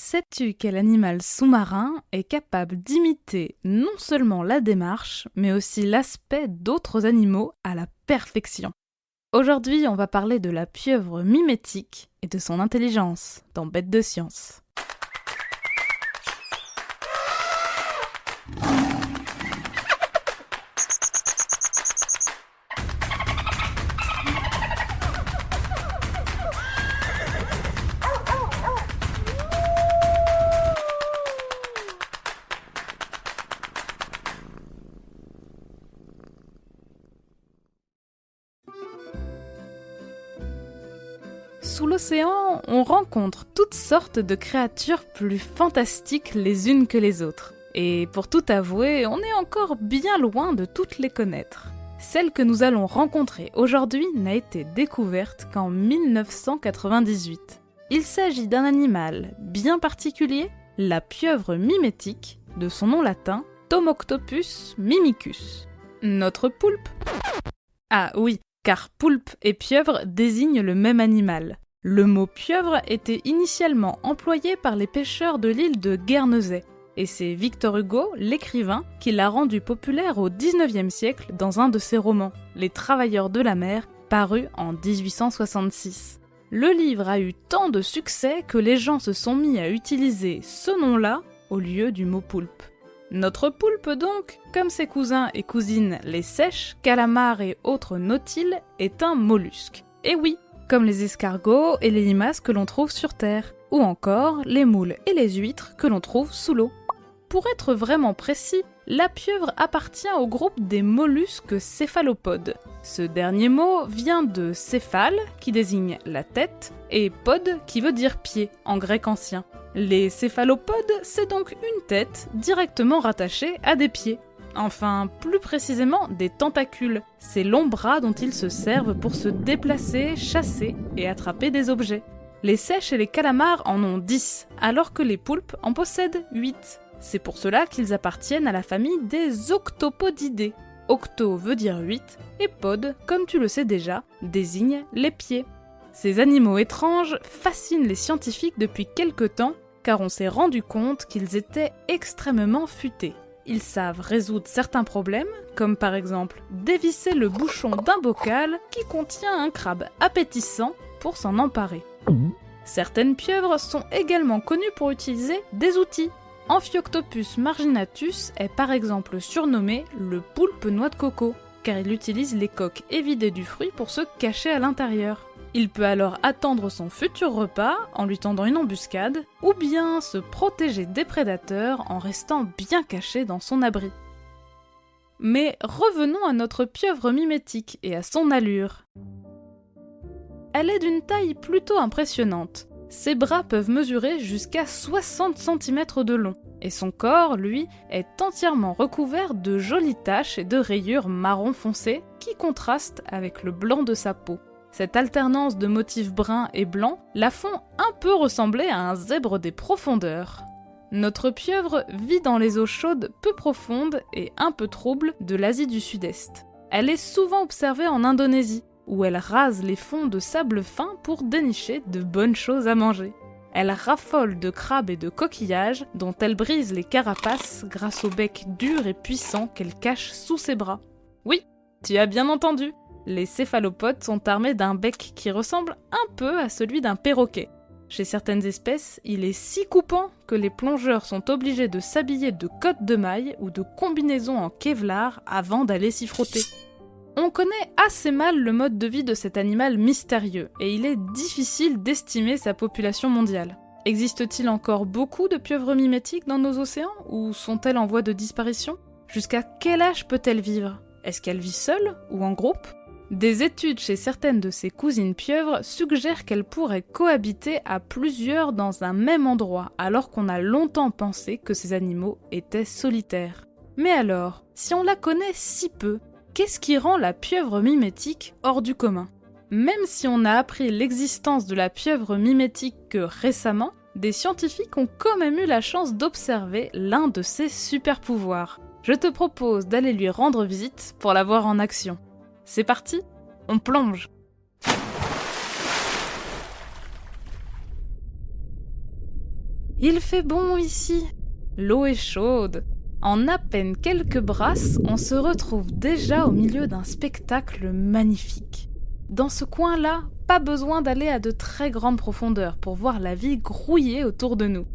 Sais-tu quel animal sous-marin est capable d'imiter non seulement la démarche, mais aussi l'aspect d'autres animaux à la perfection? Aujourd'hui, on va parler de la pieuvre mimétique et de son intelligence dans Bête de science. Sous l'océan, on rencontre toutes sortes de créatures plus fantastiques les unes que les autres. Et pour tout avouer, on est encore bien loin de toutes les connaître. Celle que nous allons rencontrer aujourd'hui n'a été découverte qu'en 1998. Il s'agit d'un animal bien particulier, la pieuvre mimétique, de son nom latin Tomoctopus mimicus. Notre poulpe. Ah oui, car poulpe et pieuvre désignent le même animal. Le mot pieuvre était initialement employé par les pêcheurs de l'île de Guernesey, et c'est Victor Hugo, l'écrivain, qui l'a rendu populaire au XIXe siècle dans un de ses romans, Les Travailleurs de la mer, paru en 1866. Le livre a eu tant de succès que les gens se sont mis à utiliser ce nom-là au lieu du mot poulpe. Notre poulpe donc, comme ses cousins et cousines les seiches, calamars et autres nautiles, est un mollusque. Et oui, comme les escargots et les limaces que l'on trouve sur Terre, ou encore les moules et les huîtres que l'on trouve sous l'eau. Pour être vraiment précis, la pieuvre appartient au groupe des mollusques céphalopodes. Ce dernier mot vient de céphale, qui désigne la tête, et pod, qui veut dire pied, en grec ancien. Les céphalopodes, c'est donc une tête directement rattachée à des pieds. Enfin, plus précisément des tentacules, ces longs bras dont ils se servent pour se déplacer, chasser et attraper des objets. Les seiches et les calamars en ont 10, alors que les poulpes en possèdent 8. C'est pour cela qu'ils appartiennent à la famille des octopodidés. Octo veut dire 8, et pod, comme tu le sais déjà, désigne les pieds. Ces animaux étranges fascinent les scientifiques depuis quelque temps, car on s'est rendu compte qu'ils étaient extrêmement futés. Ils savent résoudre certains problèmes, comme par exemple dévisser le bouchon d'un bocal qui contient un crabe appétissant pour s'en emparer. Certaines pieuvres sont également connues pour utiliser des outils. Amphiooctopus marginatus est par exemple surnommé le poulpe noix de coco, car il utilise les coques évidées du fruit pour se cacher à l'intérieur. Il peut alors attendre son futur repas en lui tendant une embuscade, ou bien se protéger des prédateurs en restant bien caché dans son abri. Mais revenons à notre pieuvre mimétique et à son allure. Elle est d'une taille plutôt impressionnante. Ses bras peuvent mesurer jusqu'à 60 cm de long, et son corps, lui, est entièrement recouvert de jolies taches et de rayures marron foncé qui contrastent avec le blanc de sa peau. Cette alternance de motifs bruns et blancs la font un peu ressembler à un zèbre des profondeurs. Notre pieuvre vit dans les eaux chaudes peu profondes et un peu troubles de l'Asie du Sud-Est. Elle est souvent observée en Indonésie, où elle rase les fonds de sable fin pour dénicher de bonnes choses à manger. Elle raffole de crabes et de coquillages dont elle brise les carapaces grâce au bec dur et puissant qu'elle cache sous ses bras. Oui, tu as bien entendu! Les céphalopodes sont armés d'un bec qui ressemble un peu à celui d'un perroquet. Chez certaines espèces, il est si coupant que les plongeurs sont obligés de s'habiller de cottes de mailles ou de combinaisons en Kevlar avant d'aller s'y frotter. On connaît assez mal le mode de vie de cet animal mystérieux, et il est difficile d'estimer sa population mondiale. Existe-t-il encore beaucoup de pieuvres mimétiques dans nos océans, ou sont-elles en voie de disparition? Jusqu'à quel âge peut-elle vivre? Est-ce qu'elle vit seule ou en groupe? Des études chez certaines de ses cousines pieuvres suggèrent qu'elles pourraient cohabiter à plusieurs dans un même endroit, alors qu'on a longtemps pensé que ces animaux étaient solitaires. Mais alors, si on la connaît si peu, qu'est-ce qui rend la pieuvre mimétique hors du commun? Même si on a appris l'existence de la pieuvre mimétique que récemment, des scientifiques ont quand même eu la chance d'observer l'un de ses super-pouvoirs. Je te propose d'aller lui rendre visite pour la voir en action. C'est parti, on plonge! Il fait bon ici. L'eau est chaude. En à peine quelques brasses, on se retrouve déjà au milieu d'un spectacle magnifique. Dans ce coin-là, pas besoin d'aller à de très grandes profondeurs pour voir la vie grouiller autour de nous.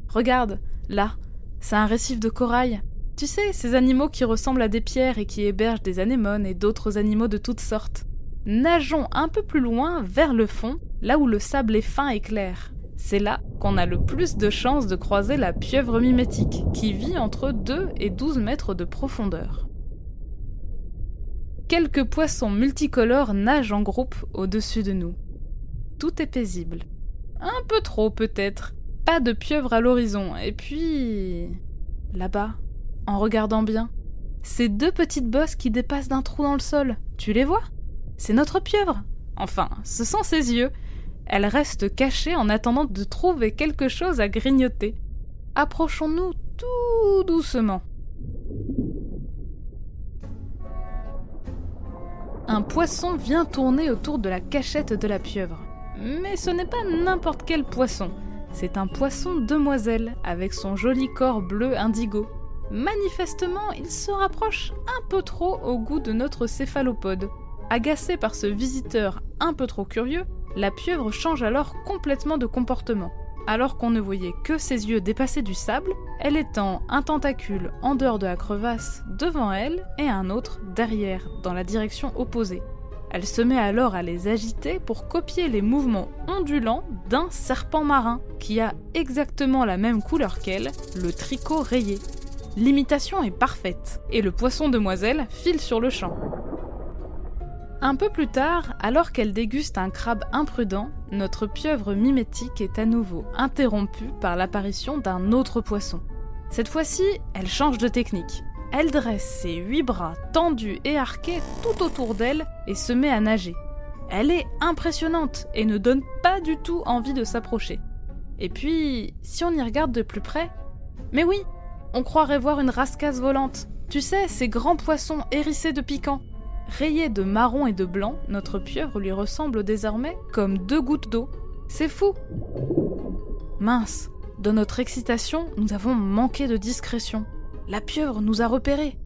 Regarde, là, c'est un récif de corail. Tu sais, ces animaux qui ressemblent à des pierres et qui hébergent des anémones et d'autres animaux de toutes sortes. Nageons un peu plus loin, vers le fond, là où le sable est fin et clair. C'est là qu'on a le plus de chances de croiser la pieuvre mimétique, qui vit entre 2 et 12 mètres de profondeur. Quelques poissons multicolores nagent en groupe au-dessus de nous. Tout est paisible. Un peu trop peut-être. Pas de pieuvre à l'horizon. Et puis... là-bas, en regardant bien, ces 2 petites bosses qui dépassent d'un trou dans le sol. Tu les vois ? C'est notre pieuvre. Enfin, ce sont ses yeux. Elle reste cachée en attendant de trouver quelque chose à grignoter. Approchons-nous tout doucement. Un poisson vient tourner autour de la cachette de la pieuvre. Mais ce n'est pas n'importe quel poisson. C'est un poisson demoiselle, avec son joli corps bleu indigo. Manifestement, il se rapproche un peu trop au goût de notre céphalopode. Agacée par ce visiteur un peu trop curieux, la pieuvre change alors complètement de comportement. Alors qu'on ne voyait que ses yeux dépasser du sable, elle étend un tentacule en dehors de la crevasse devant elle et un autre derrière, dans la direction opposée. Elle se met alors à les agiter pour copier les mouvements ondulants d'un serpent marin, qui a exactement la même couleur qu'elle, le tricot rayé. L'imitation est parfaite, et le poisson demoiselle file sur le champ. Un peu plus tard, alors qu'elle déguste un crabe imprudent, notre pieuvre mimétique est à nouveau interrompue par l'apparition d'un autre poisson. Cette fois-ci, elle change de technique. Elle dresse ses 8 bras tendus et arqués tout autour d'elle et se met à nager. Elle est impressionnante et ne donne pas du tout envie de s'approcher. Et puis, si on y regarde de plus près... Mais oui, on croirait voir une rascasse volante. Tu sais, ces grands poissons hérissés de piquant. Rayée de marron et de blanc, notre pieuvre lui ressemble désormais comme 2 gouttes d'eau. C'est fou! Mince, dans notre excitation, nous avons manqué de discrétion. La pieuvre nous a repérés.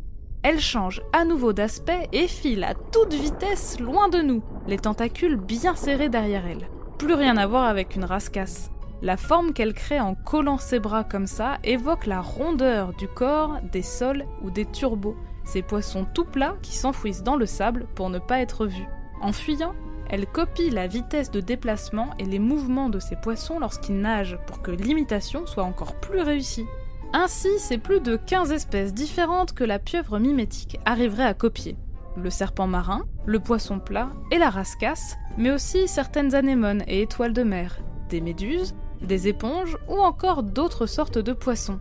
Elle change à nouveau d'aspect et file à toute vitesse loin de nous, les tentacules bien serrés derrière elle. Plus rien à voir avec une rascasse. La forme qu'elle crée en collant ses bras comme ça évoque la rondeur du corps des sols ou des turbots, ces poissons tout plats qui s'enfouissent dans le sable pour ne pas être vus. En fuyant, elle copie la vitesse de déplacement et les mouvements de ces poissons lorsqu'ils nagent pour que l'imitation soit encore plus réussie. Ainsi, c'est plus de 15 espèces différentes que la pieuvre mimétique arriverait à copier. Le serpent marin, le poisson plat et la rascasse, mais aussi certaines anémones et étoiles de mer, des méduses, des éponges ou encore d'autres sortes de poissons.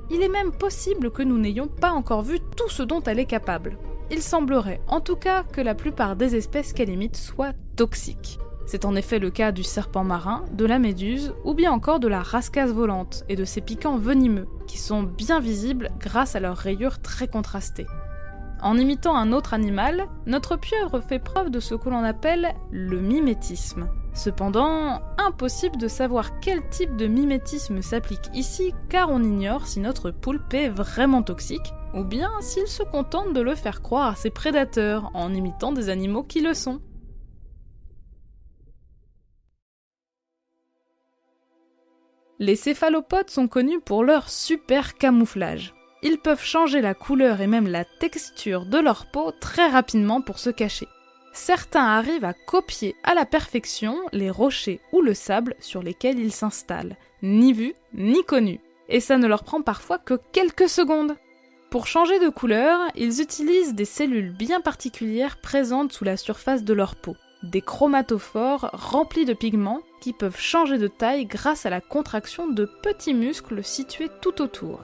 Il est même possible que nous n'ayons pas encore vu tout ce dont elle est capable. Il semblerait en tout cas que la plupart des espèces qu'elle imite soient toxiques. C'est en effet le cas du serpent marin, de la méduse ou bien encore de la rascasse volante et de ses piquants venimeux, qui sont bien visibles grâce à leurs rayures très contrastées. En imitant un autre animal, notre pieuvre fait preuve de ce que l'on appelle le mimétisme. Cependant, impossible de savoir quel type de mimétisme s'applique ici car on ignore si notre poulpe est vraiment toxique ou bien s'il se contente de le faire croire à ses prédateurs en imitant des animaux qui le sont. Les céphalopodes sont connus pour leur super camouflage. Ils peuvent changer la couleur et même la texture de leur peau très rapidement pour se cacher. Certains arrivent à copier à la perfection les rochers ou le sable sur lesquels ils s'installent, ni vus ni connus. Et ça ne leur prend parfois que quelques secondes. Pour changer de couleur, ils utilisent des cellules bien particulières présentes sous la surface de leur peau. Des chromatophores remplis de pigments qui peuvent changer de taille grâce à la contraction de petits muscles situés tout autour.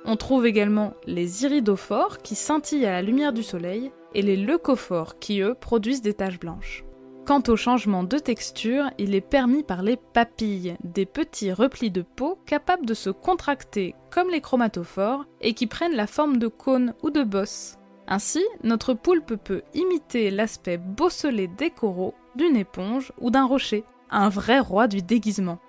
On trouve également les iridophores qui scintillent à la lumière du soleil et les leucophores qui, eux, produisent des taches blanches. Quant au changement de texture, il est permis par les papilles, des petits replis de peau capables de se contracter comme les chromatophores et qui prennent la forme de cône ou de bosse. Ainsi, notre poulpe peut imiter l'aspect bosselé des coraux, d'une éponge ou d'un rocher, un vrai roi du déguisement.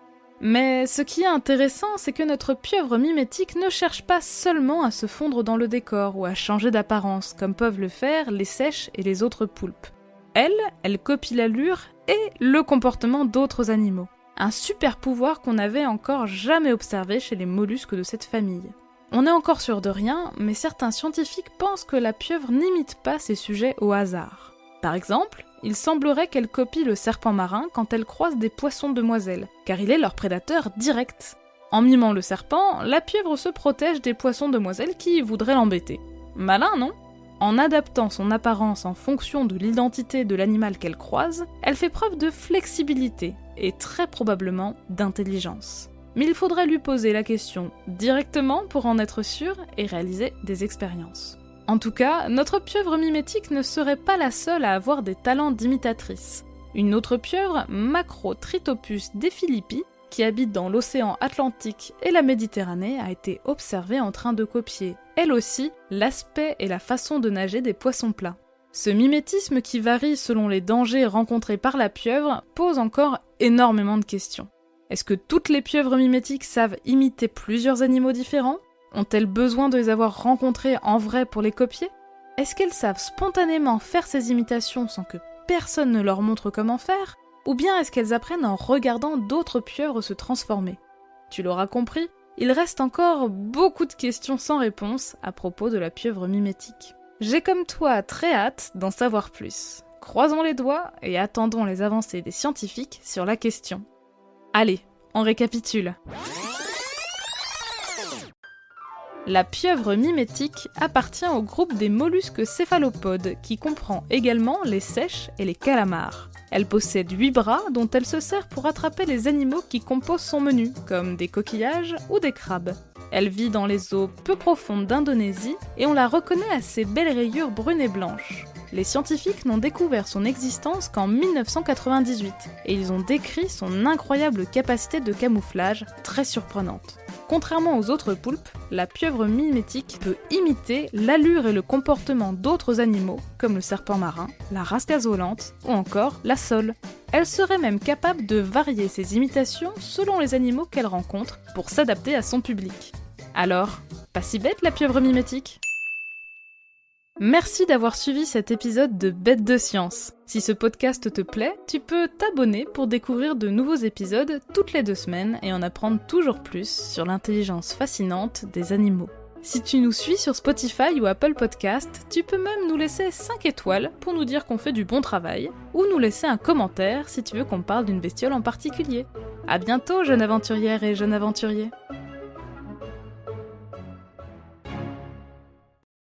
Mais ce qui est intéressant, c'est que notre pieuvre mimétique ne cherche pas seulement à se fondre dans le décor ou à changer d'apparence, comme peuvent le faire les seiches et les autres poulpes. Elle copie l'allure et le comportement d'autres animaux. Un super pouvoir qu'on n'avait encore jamais observé chez les mollusques de cette famille. On n'est encore sûr de rien, mais certains scientifiques pensent que la pieuvre n'imite pas ses sujets au hasard. Par exemple, il semblerait qu'elle copie le serpent marin quand elle croise des poissons demoiselles, car il est leur prédateur direct. En mimant le serpent, la pieuvre se protège des poissons demoiselles qui voudraient l'embêter. Malin, non ? En adaptant son apparence en fonction de l'identité de l'animal qu'elle croise, elle fait preuve de flexibilité et très probablement d'intelligence. Mais il faudrait lui poser la question directement pour en être sûr et réaliser des expériences. En tout cas, notre pieuvre mimétique ne serait pas la seule à avoir des talents d'imitatrice. Une autre pieuvre, Macrotritopus defilippi, qui habite dans l'océan Atlantique et la Méditerranée, a été observée en train de copier, elle aussi, l'aspect et la façon de nager des poissons plats. Ce mimétisme qui varie selon les dangers rencontrés par la pieuvre pose encore énormément de questions. Est-ce que toutes les pieuvres mimétiques savent imiter plusieurs animaux différents ? Ont-elles besoin de les avoir rencontrés en vrai pour les copier ? Est-ce qu'elles savent spontanément faire ces imitations sans que personne ne leur montre comment faire ? Ou bien est-ce qu'elles apprennent en regardant d'autres pieuvres se transformer ? Tu l'auras compris, il reste encore beaucoup de questions sans réponse à propos de la pieuvre mimétique. J'ai comme toi très hâte d'en savoir plus. Croisons les doigts et attendons les avancées des scientifiques sur la question. Allez, on récapitule. La pieuvre mimétique appartient au groupe des mollusques céphalopodes, qui comprend également les seiches et les calamars. Elle possède 8 bras dont elle se sert pour attraper les animaux qui composent son menu, comme des coquillages ou des crabes. Elle vit dans les eaux peu profondes d'Indonésie et on la reconnaît à ses belles rayures brunes et blanches. Les scientifiques n'ont découvert son existence qu'en 1998 et ils ont décrit son incroyable capacité de camouflage très surprenante. Contrairement aux autres poulpes, la pieuvre mimétique peut imiter l'allure et le comportement d'autres animaux, comme le serpent marin, la rascasse volante ou encore la sole. Elle serait même capable de varier ses imitations selon les animaux qu'elle rencontre pour s'adapter à son public. Alors, pas si bête la pieuvre mimétique ? Merci d'avoir suivi cet épisode de Bêtes de Science. Si ce podcast te plaît, tu peux t'abonner pour découvrir de nouveaux épisodes toutes les 2 semaines et en apprendre toujours plus sur l'intelligence fascinante des animaux. Si tu nous suis sur Spotify ou Apple Podcast, tu peux même nous laisser 5 étoiles pour nous dire qu'on fait du bon travail, ou nous laisser un commentaire si tu veux qu'on parle d'une bestiole en particulier. À bientôt, jeune aventurière et jeune aventurier.